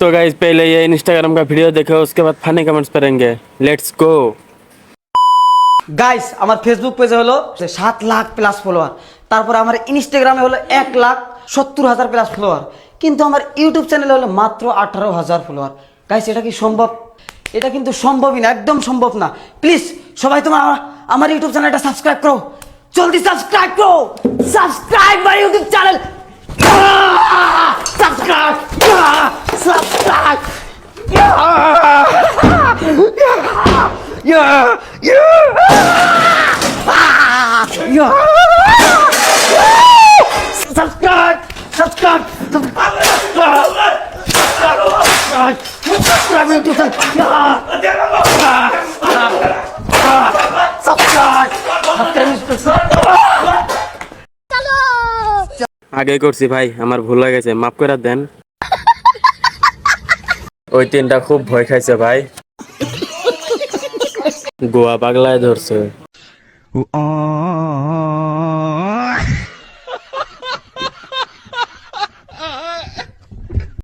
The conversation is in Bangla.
तो गाइस पहले ये इंस्टाग्राम का वीडियो देखो, उसके बाद फनी कमेंट्स करेंगे। Let's go. গাইস আমার ফেসবুক পেজে হলো 7 লাখ প্লাস ফলোয়ার, তারপরে আমার ইনস্টাগ্রামে হলো 1,70,000 প্লাস ফলোয়ার, কিন্তু আমার ইউটিউব চ্যানেলে হলো মাত্র 18,000 ফলোয়ার। গাইস এটা কি সম্ভব? এটা কিন্তু সম্ভবই না, একদম সম্ভব না। প্লিজ সবাই তোমরা আমার ইউটিউব চ্যানেলটা সাবস্ক্রাইব করো, জলদি সাবস্ক্রাইব করো, subscribe my YouTube channel, subscribe, subscribe. Subscribe! Subscribe! Subscribe me to আগে করছি ভাই, আমার ভুল হয়ে গেছে, মাফ করে দেন। ওই তিনটা খুব ভয় খাইছে ভাই, গোয়া পাগলায় ধরছে।